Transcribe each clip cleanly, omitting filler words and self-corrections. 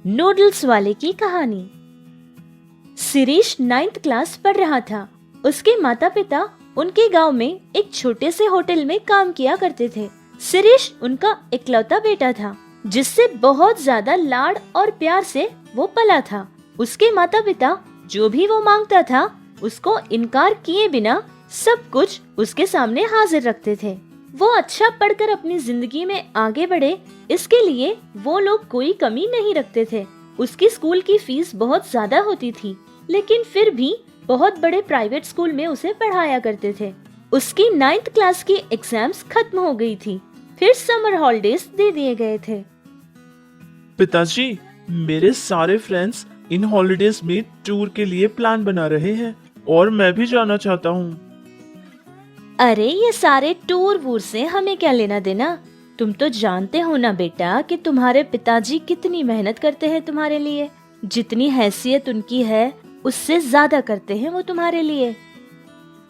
Noodles वाले की कहानी। शिरीष 9th क्लास पढ़ रहा था। उसके माता पिता उनके गांव में एक छोटे से होटल में काम किया करते थे। शिरीष उनका इकलौता बेटा था, जिससे बहुत ज्यादा लाड़ और प्यार से वो पला था। उसके माता पिता जो भी वो मांगता था, उसको इनकार किए बिना सब कुछ उसके सामने हाजिर रखते थे। वो अच्छा पढ़कर अपनी जिंदगी में आगे बढ़े, इसके लिए वो लोग कोई कमी नहीं रखते थे। उसकी स्कूल की फीस बहुत ज्यादा होती थी, लेकिन फिर भी बहुत बड़े प्राइवेट स्कूल में उसे पढ़ाया करते थे। उसकी 9th क्लास की एग्जाम्स खत्म हो गई थी, फिर समर हॉलिडेज दे दिए गए थे। पिताजी, मेरे सारे फ्रेंड्स इन हॉलिडेज में टूर के लिए प्लान बना रहे हैं और मैं भी जाना चाहता हूँ। अरे ये सारे टूर वूर से हमें क्या लेना देना। तुम तो जानते हो ना बेटा कि तुम्हारे पिताजी कितनी मेहनत करते हैं तुम्हारे लिए। जितनी हैसियत उनकी है उससे ज्यादा करते हैं वो तुम्हारे लिए।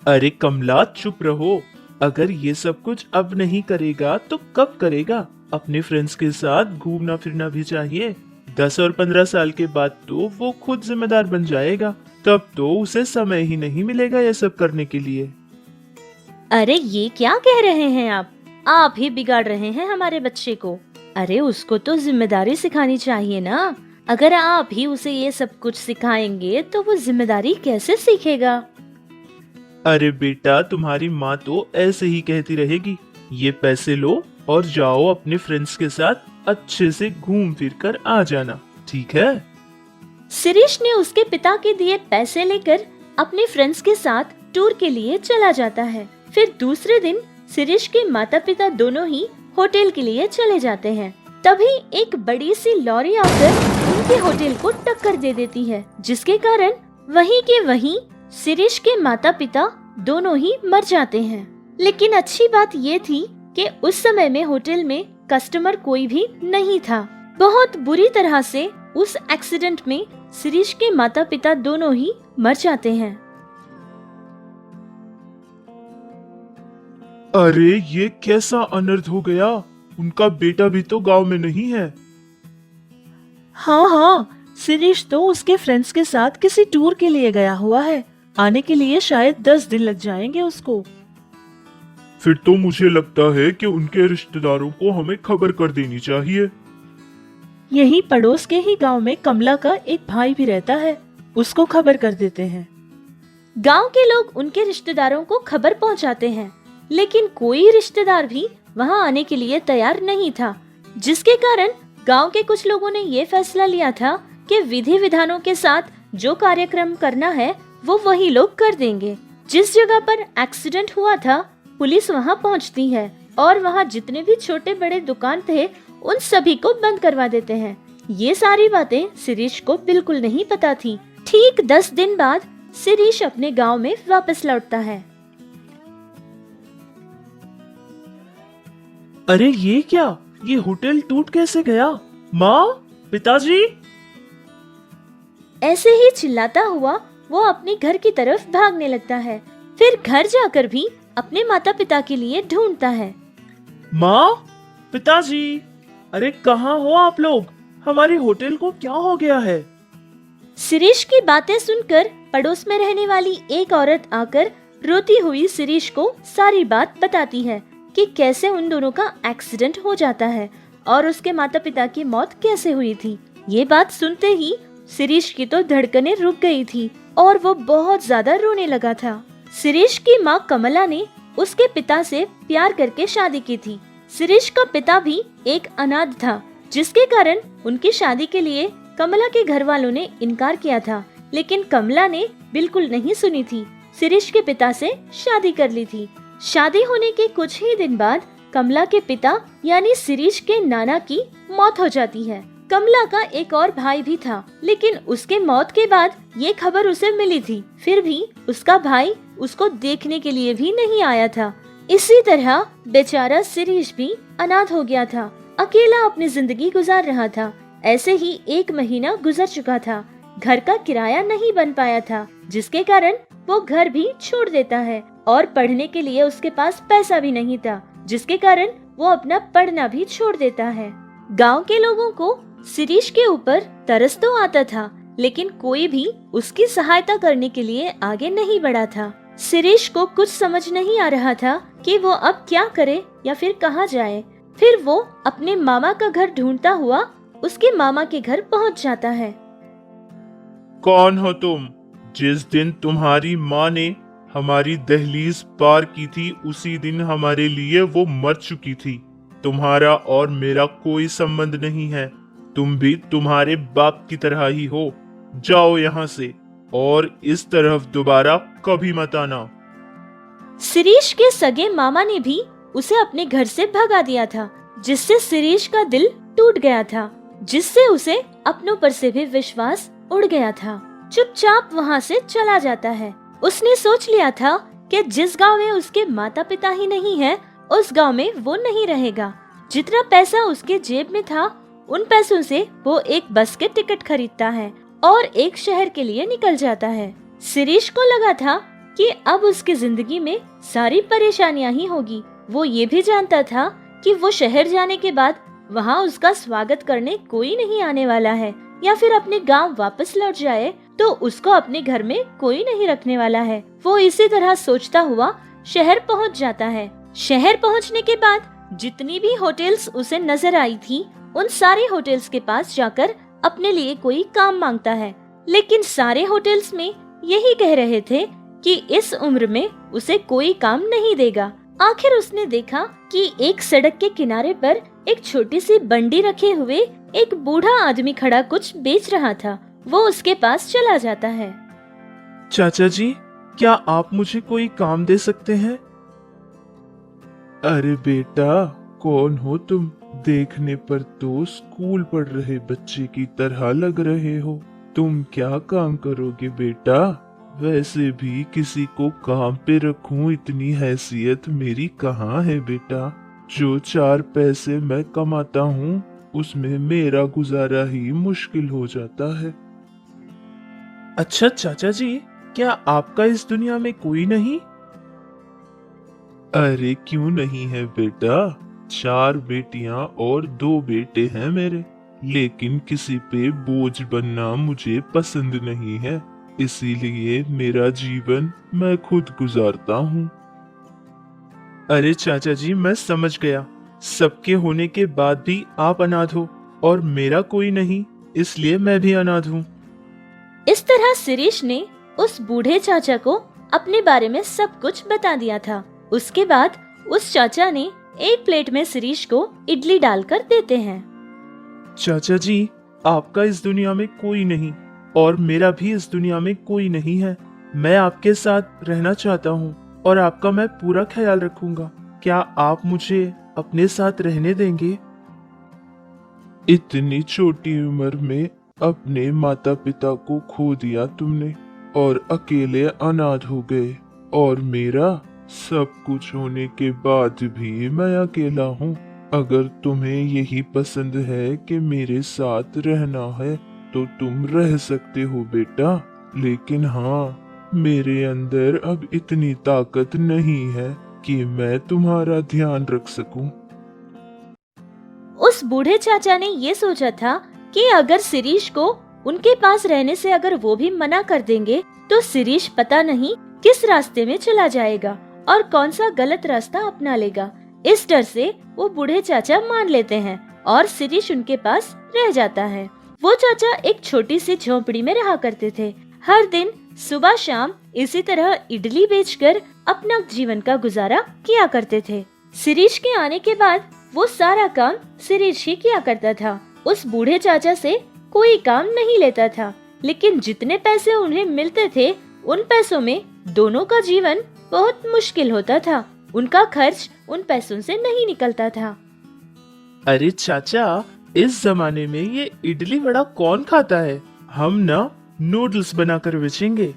अरे कमला, चुप रहो। अगर ये सब कुछ अब नहीं करेगा तो कब करेगा? अपने फ्रेंड्स के साथ घूमना फिरना भी चाहिए। 10 और 15 साल के बाद तो वो खुद जिम्मेदार बन जाएगा, तब तो उसे समय ही नहीं मिलेगा ये सब करने के लिए। अरे ये क्या कह रहे हैं आप ही बिगाड़ रहे हैं हमारे बच्चे को। अरे उसको तो जिम्मेदारी सिखानी चाहिए ना। अगर आप ही उसे ये सब कुछ सिखाएंगे तो वो जिम्मेदारी कैसे सीखेगा। अरे बेटा, तुम्हारी माँ तो ऐसे ही कहती रहेगी। ये पैसे लो और जाओ अपने फ्रेंड्स के साथ अच्छे से घूम फिर कर आ जाना, ठीक है? शिरीष ने उसके पिता के दिए पैसे लेकर अपने फ्रेंड्स के साथ टूर के लिए चला जाता है। फिर दूसरे दिन शिरीष के माता पिता दोनों ही होटल के लिए चले जाते हैं। तभी एक बड़ी सी लॉरी आकर उनके होटल को टक्कर दे देती है, जिसके कारण वहीं के वहीं शिरीष के माता पिता दोनों ही मर जाते हैं। लेकिन अच्छी बात ये थी कि उस समय में होटल में कस्टमर कोई भी नहीं था। बहुत बुरी तरह से उस एक्सीडेंट में शिरीष के माता पिता दोनों ही मर जाते हैं। अरे ये कैसा अनर्थ हो गया? उनका बेटा भी तो गांव में नहीं है। हाँ, शिरीष तो उसके फ्रेंड्स के साथ किसी टूर के लिए गया हुआ है। आने के लिए शायद 10 दिन लग जाएंगे उसको। फिर तो मुझे लगता है कि उनके रिश्तेदारों को हमें खबर कर देनी चाहिए। यही पड़ोस के ही गांव में कमला का एक भाई भी रहता है, उसको खबर कर देते हैं। गांव के लोग उनके रिश्तेदारों को खबर पहुंचाते हैं, लेकिन कोई रिश्तेदार भी वहां आने के लिए तैयार नहीं था, जिसके कारण गांव के कुछ लोगों ने ये फैसला लिया था कि विधि विधानों के साथ जो कार्यक्रम करना है वो वही लोग कर देंगे। जिस जगह पर एक्सीडेंट हुआ था पुलिस वहां पहुंचती है और वहां जितने भी छोटे बड़े दुकान थे उन सभी को बंद करवा देते हैं। ये सारी बातें शिरीष को बिल्कुल नहीं पता थी। ठीक 10 दिन बाद शिरीष अपने गांव में वापस लौटता है। अरे ये क्या? ये होटल टूट कैसे गया? माँ, पिताजी! ऐसे ही चिल्लाता हुआ वो अपने घर की तरफ भागने लगता है। फिर घर जाकर भी अपने माता पिता के लिए ढूंढता है। माँ, पिताजी! अरे कहाँ हो आप लोग? हमारे होटल को क्या हो गया है? शिरीष की बातें सुनकर पड़ोस में रहने वाली एक औरत आकर रोती हुई शिरीष को सारी बात बताती है कि कैसे उन दोनों का एक्सीडेंट हो जाता है और उसके माता पिता की मौत कैसे हुई थी। ये बात सुनते ही शिरीष की तो धड़कनें रुक गई थी और वो बहुत ज्यादा रोने लगा था। शिरीष की माँ कमला ने उसके पिता से प्यार करके शादी की थी। शिरीष का पिता भी एक अनाथ था, जिसके कारण उनकी शादी के लिए कमला के घर वालों ने इनकार किया था, लेकिन कमला ने बिल्कुल नहीं सुनी थी। शिरीष के पिता से शादी कर ली थी। शादी होने के कुछ ही दिन बाद कमला के पिता यानी शिरीष के नाना की मौत हो जाती है। कमला का एक और भाई भी था, लेकिन उसके मौत के बाद ये खबर उसे मिली थी, फिर भी उसका भाई उसको देखने के लिए भी नहीं आया था। इसी तरह बेचारा शिरीष भी अनाथ हो गया था, अकेला अपनी जिंदगी गुजार रहा था। ऐसे ही 1 महीना गुजर चुका था। घर का किराया नहीं बन पाया था, जिसके कारण वो घर भी छोड़ देता है और पढ़ने के लिए उसके पास पैसा भी नहीं था, जिसके कारण वो अपना पढ़ना भी छोड़ देता है। गांव के लोगों को शिरीष के ऊपर तरस तो आता था, लेकिन कोई भी उसकी सहायता करने के लिए आगे नहीं बढ़ा था। शिरीष को कुछ समझ नहीं आ रहा था कि वो अब क्या करे या फिर कहाँ जाए। फिर वो अपने मामा का घर ढूंढता हुआ उसके मामा के घर पहुंच जाता है। कौन हो तुम? जिस दिन तुम्हारी माँ ने हमारी दहलीज पार की थी उसी दिन हमारे लिए वो मर चुकी थी। तुम्हारा और मेरा कोई संबंध नहीं है। तुम भी तुम्हारे बाप की तरह ही हो। जाओ यहाँ से और इस तरफ दोबारा कभी मत आना। शिरीष के सगे मामा ने भी उसे अपने घर से भगा दिया था, जिससे शिरीष का दिल टूट गया था, जिससे उसे अपनों पर से भी विश्वास उड़ गया था। चुपचाप वहाँ से चला जाता है। उसने सोच लिया था कि जिस गांव में उसके माता पिता ही नहीं है, उस गांव में वो नहीं रहेगा। जितना पैसा उसके जेब में था, उन पैसों से वो एक बस के टिकट खरीदता है और एक शहर के लिए निकल जाता है। शिरीष को लगा था कि अब उसकी जिंदगी में सारी परेशानियां ही होगी। वो ये भी जानता था कि वो शहर जाने के बाद वहाँ उसका स्वागत करने कोई नहीं आने वाला है, या फिर अपने गांव वापस लौट जाए तो उसको अपने घर में कोई नहीं रखने वाला है। वो इसी तरह सोचता हुआ शहर पहुंच जाता है। शहर पहुंचने के बाद जितनी भी होटल्स उसे नजर आई थी, उन सारे होटल्स के पास जाकर अपने लिए कोई काम मांगता है, लेकिन सारे होटल्स में यही कह रहे थे कि इस उम्र में उसे कोई काम नहीं देगा। आखिर उसने देखा कि एक सड़क के किनारे पर एक छोटी सी बंडी रखे हुए एक बूढ़ा आदमी खड़ा कुछ बेच रहा था। वो उसके पास चला जाता है। चाचा जी, क्या आप मुझे कोई काम दे सकते हैं? अरे बेटा, कौन हो तुम? देखने पर तो स्कूल पढ़ रहे बच्चे की तरह लग रहे हो। तुम क्या काम करोगे बेटा? वैसे भी किसी को काम पे रखूं इतनी हैसियत मेरी कहाँ है बेटा। जो 4 पैसे मैं कमाता हूँ उसमें मेरा गुजारा ही मुश्किल हो जाता है। अच्छा चाचा जी, क्या आपका इस दुनिया में कोई नहीं? अरे क्यों नहीं है बेटा, 4 बेटियां और 2 बेटे हैं मेरे, लेकिन किसी पे बोझ बनना मुझे पसंद नहीं है, इसीलिए मेरा जीवन मैं खुद गुजारता हूँ। अरे चाचा जी, मैं समझ गया। सबके होने के बाद भी आप अनाथ हो और मेरा कोई नहीं, इसलिए मैं भी अनाथ हूँ। इस तरह शिरीष ने उस बूढ़े चाचा को अपने बारे में सब कुछ बता दिया था। उसके बाद उस चाचा ने एक प्लेट में शिरीष को इडली डालकर देते हैं। चाचा जी, आपका इस दुनिया में कोई नहीं और मेरा भी इस दुनिया में कोई नहीं है। मैं आपके साथ रहना चाहता हूँ और आपका मैं पूरा ख्याल रखूंगा। क्या आप मुझे अपने साथ रहने देंगे? इतनी छोटी उम्र में अपने माता पिता को खो दिया तुमने और अकेले अनाथ हो गए, और मेरा सब कुछ होने के बाद भी मैं अकेला हूँ। अगर तुम्हें यही पसंद है कि मेरे साथ रहना है तो तुम रह सकते हो बेटा, लेकिन हाँ, मेरे अंदर अब इतनी ताकत नहीं है कि मैं तुम्हारा ध्यान रख सकूं। उस बूढ़े चाचा ने ये सोचा था कि अगर शिरीष को उनके पास रहने से अगर वो भी मना कर देंगे तो शिरीष पता नहीं किस रास्ते में चला जाएगा और कौन सा गलत रास्ता अपना लेगा। इस डर से वो बूढ़े चाचा मान लेते हैं और शिरीष उनके पास रह जाता है। वो चाचा एक छोटी सी झोपड़ी में रहा करते थे। हर दिन सुबह शाम इसी तरह इडली बेचकर अपना जीवन का गुजारा किया करते थे। शिरीष के आने के बाद वो सारा काम शिरीष ही किया करता था। उस बूढ़े चाचा से कोई काम नहीं लेता था, लेकिन जितने पैसे उन्हें मिलते थे उन पैसों में दोनों का जीवन बहुत मुश्किल होता था। उनका खर्च उन पैसों से नहीं निकलता था। अरे चाचा, इस जमाने में ये इडली वड़ा कौन खाता है? हम ना नूडल्स बनाकर बेचेंगे।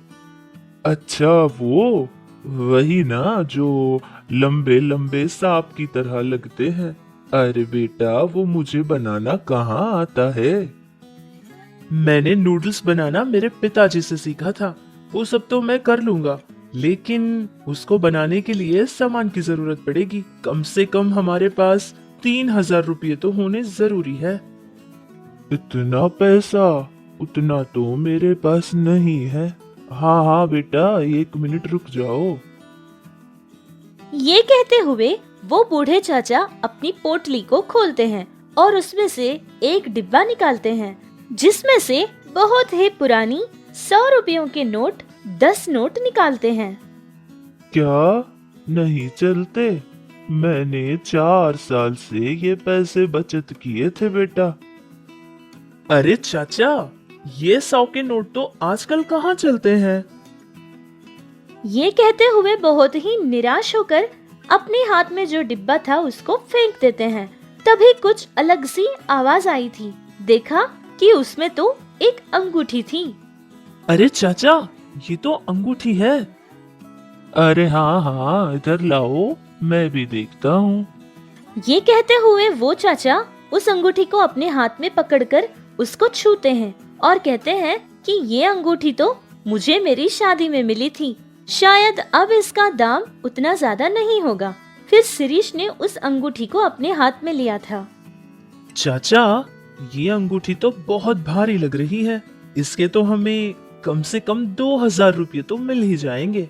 अच्छा, वो वही ना जो लंबे लंबे सांप की तरह लगते हैं। अरे बेटा, वो मुझे बनाना कहाँ आता है। मैंने नूडल्स बनाना मेरे पिताजी से सीखा था। वो सब तो मैं कर लूंगा, लेकिन उसको बनाने के लिए सामान की जरूरत पड़ेगी। कम से कम हमारे पास 3000 रुपये तो होने जरूरी है। इतना पैसा? उतना तो मेरे पास नहीं है। हाँ हाँ बेटा, 1 मिनट रुक जाओ। ये कहते हुए वो बूढ़े चाचा अपनी पोटली को खोलते हैं और उसमें से एक डिब्बा निकालते हैं, जिसमें से बहुत ही पुरानी 100 रुपयों के नोट 10 नोट निकालते हैं। क्या नहीं चलते? मैंने 4 साल से ये पैसे बचत किए थे बेटा। अरे चाचा, ये 100 के नोट तो आजकल कहाँ चलते हैं? ये कहते हुए बहुत ही निराश होकर अपने हाथ में जो डिब्बा था उसको फेंक देते हैं। तभी कुछ अलग सी आवाज आई थी। देखा कि उसमें तो एक अंगूठी थी। अरे चाचा, ये तो अंगूठी है। अरे हाँ हाँ, इधर लाओ, मैं भी देखता हूँ। ये कहते हुए वो चाचा उस अंगूठी को अपने हाथ में पकड़कर उसको छूते हैं और कहते हैं कि ये अंगूठी तो मुझे मेरी शादी में मिली थी, शायद अब इसका दाम उतना ज्यादा नहीं होगा। फिर शिरीष ने उस अंगूठी को अपने हाथ में लिया था। चाचा, ये अंगूठी तो बहुत भारी लग रही है। इसके तो हमें कम से कम 2000 रुपये तो मिल ही जाएंगे।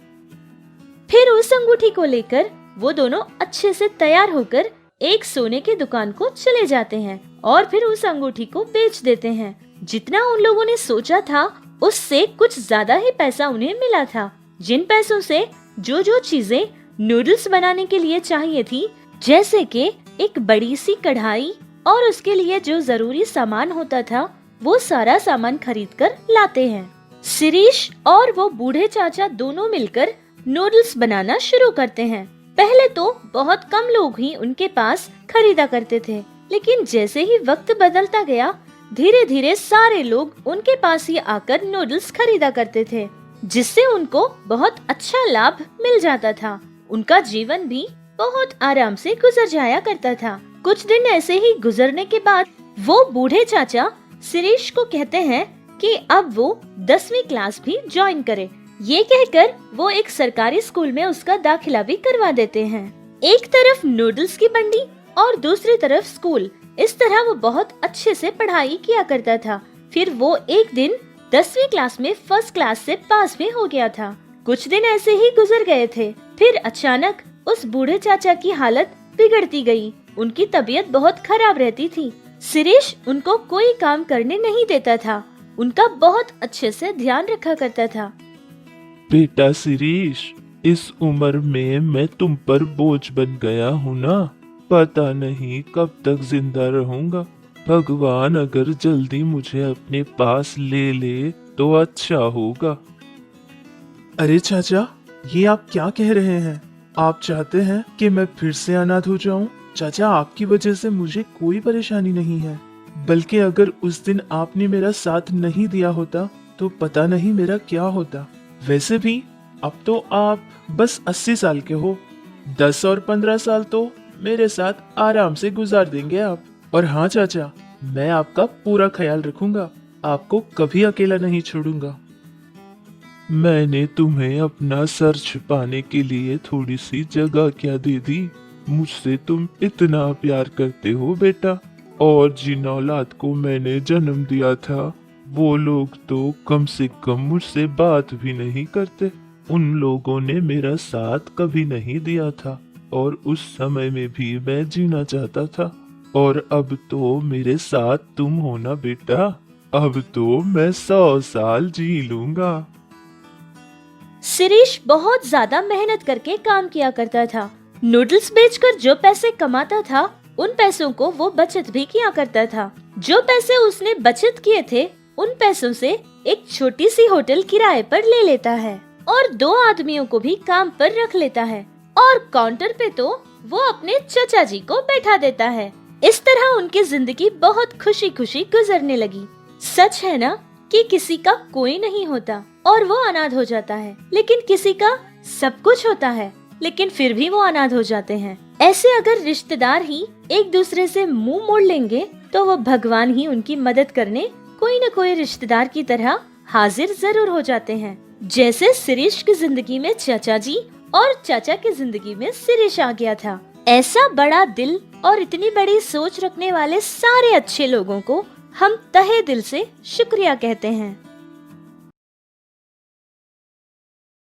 फिर उस अंगूठी को लेकर वो दोनों अच्छे से तैयार होकर एक सोने की दुकान को चले जाते हैं और फिर उस अंगूठी को बेच देते हैं। जितना उन लोगों ने सोचा था उससे कुछ ज्यादा ही पैसा उन्हें मिला था। जिन पैसों से जो जो चीजें नूडल्स बनाने के लिए चाहिए थी, जैसे कि एक बड़ी सी कढ़ाई और उसके लिए जो जरूरी सामान होता था, वो सारा सामान खरीद कर लाते हैं। शिरीष और वो बूढ़े चाचा दोनों मिलकर नूडल्स बनाना शुरू करते हैं। पहले तो बहुत कम लोग ही उनके पास खरीदा करते थे, लेकिन जैसे ही वक्त बदलता गया, धीरे धीरे सारे लोग उनके पास ही आकर नूडल्स खरीदा करते थे, जिससे उनको बहुत अच्छा लाभ मिल जाता था। उनका जीवन भी बहुत आराम से गुजर जाया करता था। कुछ दिन ऐसे ही गुजरने के बाद वो बूढ़े चाचा शिरीष को कहते हैं कि अब वो 10वीं क्लास भी ज्वाइन करे। ये कहकर वो एक सरकारी स्कूल में उसका दाखिला भी करवा देते हैं। एक तरफ नूडल्स की बंडी और दूसरी तरफ स्कूल, इस तरह वो बहुत अच्छे से पढ़ाई किया करता था। फिर वो एक दिन 10वीं क्लास में फर्स्ट क्लास से पास भी हो गया था। कुछ दिन ऐसे ही गुजर गए थे। फिर अचानक उस बूढ़े चाचा की हालत बिगड़ती गई। उनकी तबीयत बहुत खराब रहती थी। शिरीष उनको कोई काम करने नहीं देता था, उनका बहुत अच्छे से ध्यान रखा करता था। बेटा शिरीष, इस उम्र में मैं तुम पर बोझ बन गया हूँ ना। पता नहीं कब तक जिंदा रहूंगा। भगवान अगर जल्दी मुझे अपने पास ले ले तो अच्छा होगा। अरे चाचा, ये आप क्या कह रहे हैं? आप चाहते हैं कि मैं फिर से अनाथ हो जाऊं? चाचा, आपकी वजह से मुझे कोई परेशानी नहीं है, बल्कि अगर उस दिन आपने मेरा साथ नहीं दिया होता तो पता नहीं मेरा क्या होता। वैसे भी अब तो आप बस 80 साल के हो। 10 और 15 साल तो मेरे साथ आराम से गुजार देंगे आप। और हाँ चाचा, मैं आपका पूरा ख्याल रखूंगा, आपको कभी अकेला नहीं छोड़ूंगा। मैंने तुम्हें अपना सर छुपाने के लिए थोड़ी सी जगह क्या दे दी? मुझसे तुम इतना प्यार करते हो बेटा। और जिन औलाद को मैंने जन्म दिया था, वो लोग तो कम से कम मुझसे बात भी नहीं करते। उन लोगों ने मेरा साथ कभी नहीं दिया था और उस समय में भी मैं जीना चाहता था। और अब तो मेरे साथ तुम हो ना बेटा, अब तो मैं 100 साल जी लूंगा। शिरीष बहुत ज्यादा मेहनत करके काम किया करता था। नूडल्स बेचकर जो पैसे कमाता था, उन पैसों को वो बचत भी किया करता था। जो पैसे उसने बचत किए थे, उन पैसों से एक छोटी सी होटल किराए पर ले लेता है और 2 आदमियों को भी काम पर रख लेता है और काउंटर पे तो वो अपने चचा जी को बैठा देता है। इस तरह उनकी जिंदगी बहुत खुशी खुशी गुजरने लगी। सच है ना कि किसी का कोई नहीं होता और वो अनाथ हो जाता है, लेकिन किसी का सब कुछ होता है लेकिन फिर भी वो अनाथ हो जाते हैं। ऐसे अगर रिश्तेदार ही एक दूसरे से मुंह मोड़ लेंगे तो वो भगवान ही उनकी मदद करने कोई न कोई रिश्तेदार की तरह हाजिर जरूर हो जाते हैं। जैसे शिरीष की जिंदगी में चाचा जी और चाचा की जिंदगी में शिरीष आ गया था। ऐसा बड़ा दिल और इतनी बड़ी सोच रखने वाले सारे अच्छे लोगों को हम तहे दिल से शुक्रिया कहते हैं।